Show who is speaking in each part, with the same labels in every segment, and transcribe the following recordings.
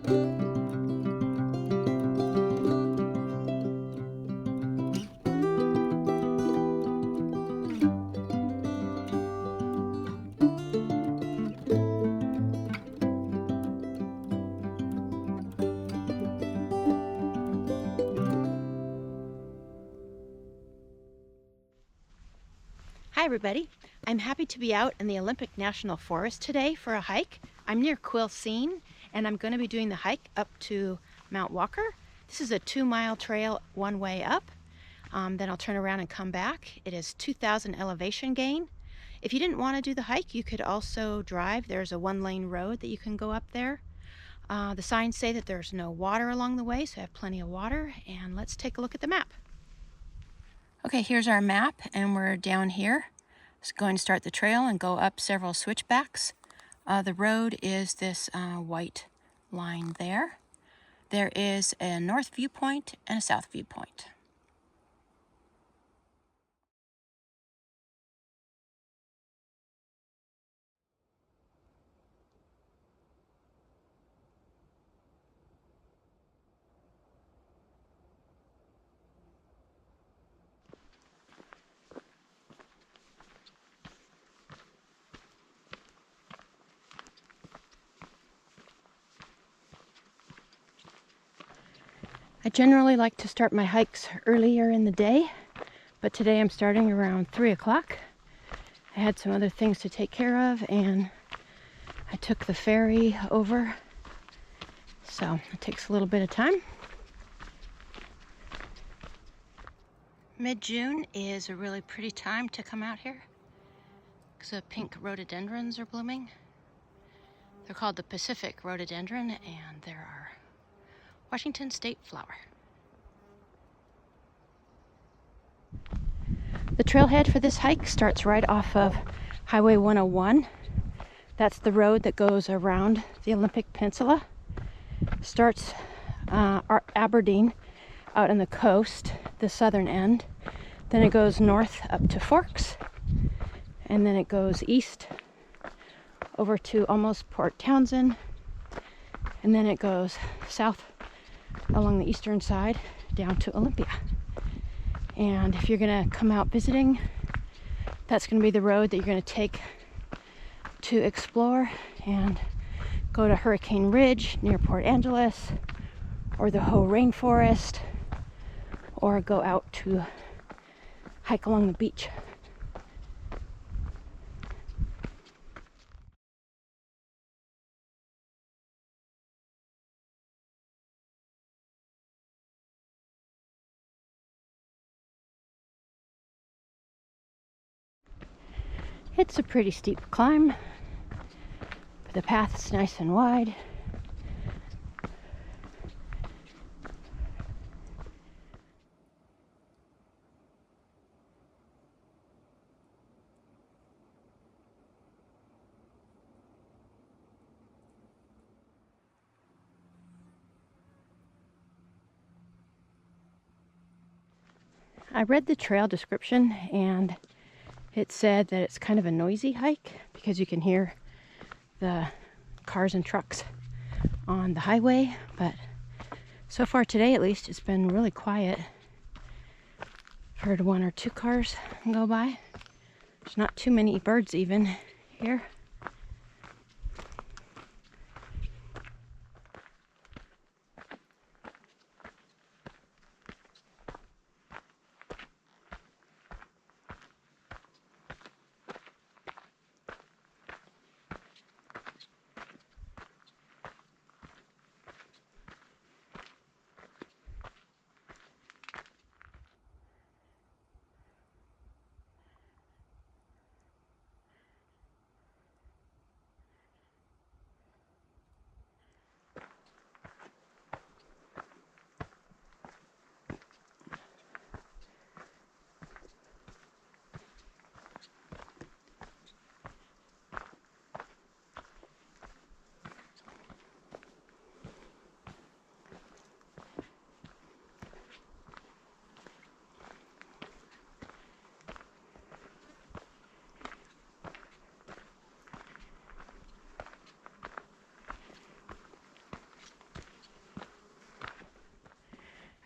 Speaker 1: Hi everybody, I'm happy to be out in the Olympic National Forest today for a hike. I'm near Quilcene and I'm going to be doing the hike up to Mount Walker. This is a 2-mile trail one way up. Then I'll turn around and come back. It is 2,000 elevation gain. If you didn't want to do the hike, you could also drive. There's a 1-lane road that you can go up there. The signs say that there's no water along the way, so I have plenty of water. And let's take a look at the map. Okay, here's our map and we're down here. Just going to start the trail and go up several switchbacks. The road is this white line there. There is a north viewpoint and a south viewpoint. I generally like to start my hikes earlier in the day, but today I'm starting around 3 o'clock. I had some other things to take care of and I took the ferry over, so it takes a little bit of time. Mid-June is a really pretty time to come out here because the pink rhododendrons are blooming. They're called the Pacific Rhododendron and they're our Washington state flower. The trailhead for this hike starts right off of Highway 101. That's the road that goes around the Olympic Peninsula. Starts Aberdeen out on the coast, the southern end. Then it goes north up to Forks. And then it goes east over to almost Port Townsend. And then it goes south along the eastern side down to Olympia. And if you're gonna come out visiting, that's gonna be the road that you're gonna take to explore and go to Hurricane Ridge near Port Angeles, or the Hoh Rainforest, or go out to hike along the beach. It's a pretty steep climb, but the path is nice and wide. I read the trail description and it said that it's kind of a noisy hike because you can hear the cars and trucks on the highway, but so far today at least it's been really quiet. I've heard 1 or 2 cars go by. There's not too many birds even here.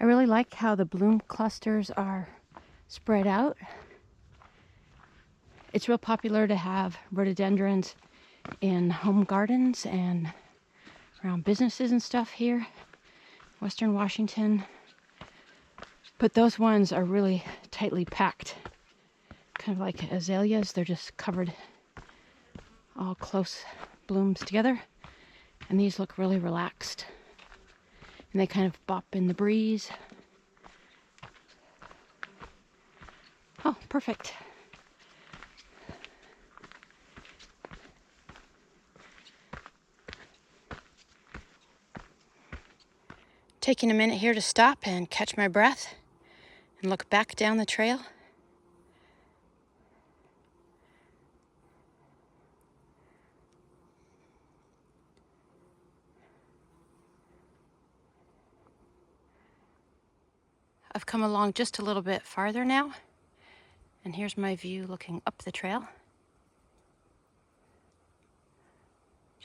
Speaker 1: I really like how the bloom clusters are spread out. It's real popular to have rhododendrons in home gardens and around businesses and stuff here, Western Washington. But those ones are really tightly packed, kind of like azaleas. They're just covered, all close blooms together. And these look really relaxed. And they kind of bop in the breeze. Oh, perfect. Taking a minute here to stop and catch my breath and look back down the trail. I've come along just a little bit farther now, and here's my view looking up the trail.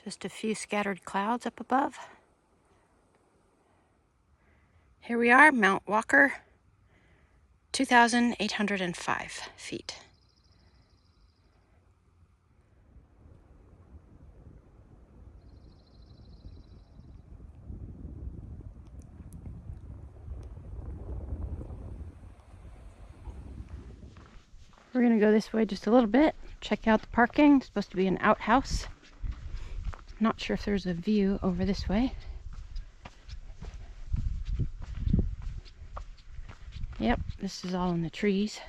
Speaker 1: Just a few scattered clouds up above. Here we are, Mount Walker, 2,805 feet. We're gonna go this way just a little bit, check out the parking. It's supposed to be an outhouse. Not sure if there's a view over this way. Yep, this is all in the trees.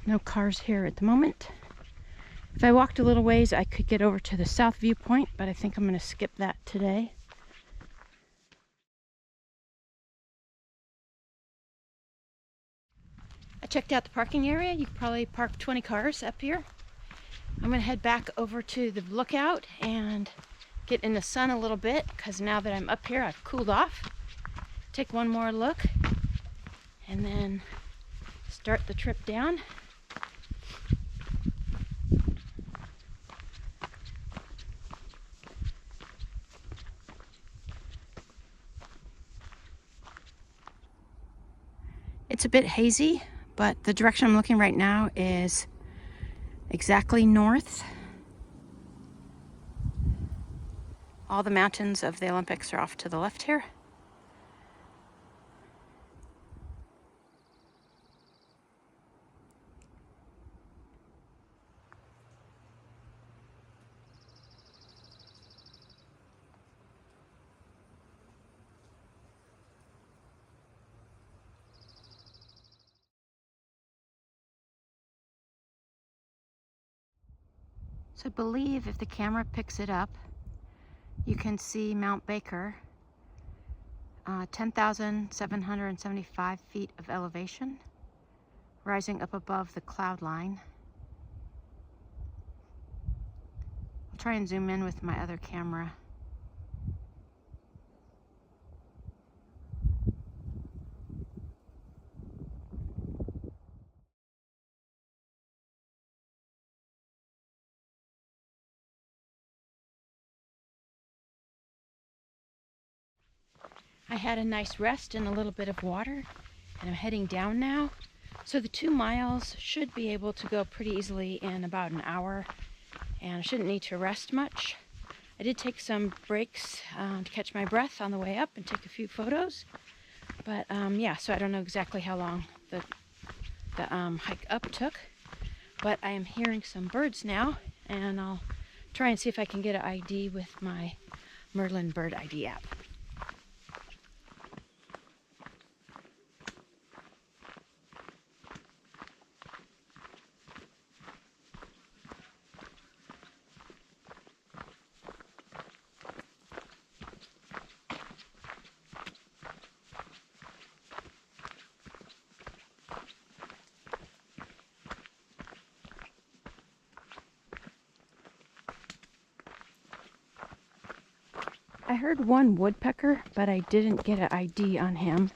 Speaker 1: No cars here at the moment. If I walked a little ways, I could get over to the south viewpoint, but I think I'm going to skip that today. I checked out the parking area. You could probably park 20 cars up here. I'm going to head back over to the lookout and get in the sun a little bit, because now that I'm up here, I've cooled off. Take one more look and then start the trip down. It's a bit hazy, but the direction I'm looking right now is exactly north. All the mountains of the Olympics are off to the left here. So I believe if the camera picks it up, you can see Mount Baker, 10,775 feet of elevation, rising up above the cloud line. I'll try and zoom in with my other camera. I had a nice rest and a little bit of water, and I'm heading down now. So the 2 miles should be able to go pretty easily in about an hour, and I shouldn't need to rest much. I did take some breaks to catch my breath on the way up and take a few photos. But yeah, so I don't know exactly how long the hike up took. But I am hearing some birds now, and I'll try and see if I can get an ID with my Merlin Bird ID app. I heard one woodpecker, but I didn't get an ID on him.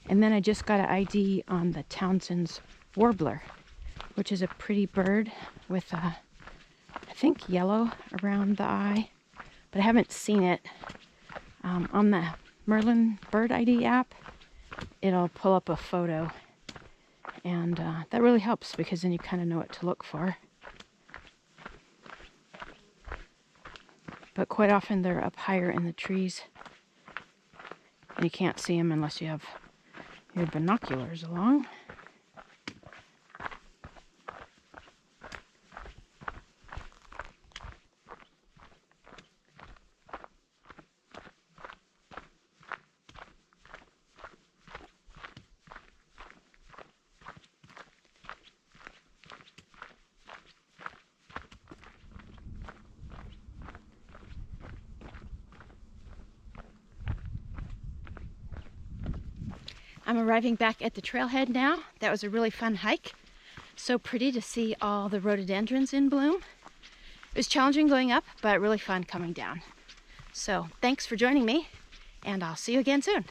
Speaker 1: And then I just got an ID on the Townsend's warbler, which is a pretty bird with I think yellow around the eye, but I haven't seen it. On the Merlin Bird ID app, it'll pull up a photo, and that really helps because then you kind of know what to look for. But quite often they're up higher in the trees, and you can't see them unless you have your binoculars along. I'm arriving back at the trailhead now. That was a really fun hike. So pretty to see all the rhododendrons in bloom. It was challenging going up, but really fun coming down. So thanks for joining me, and I'll see you again soon.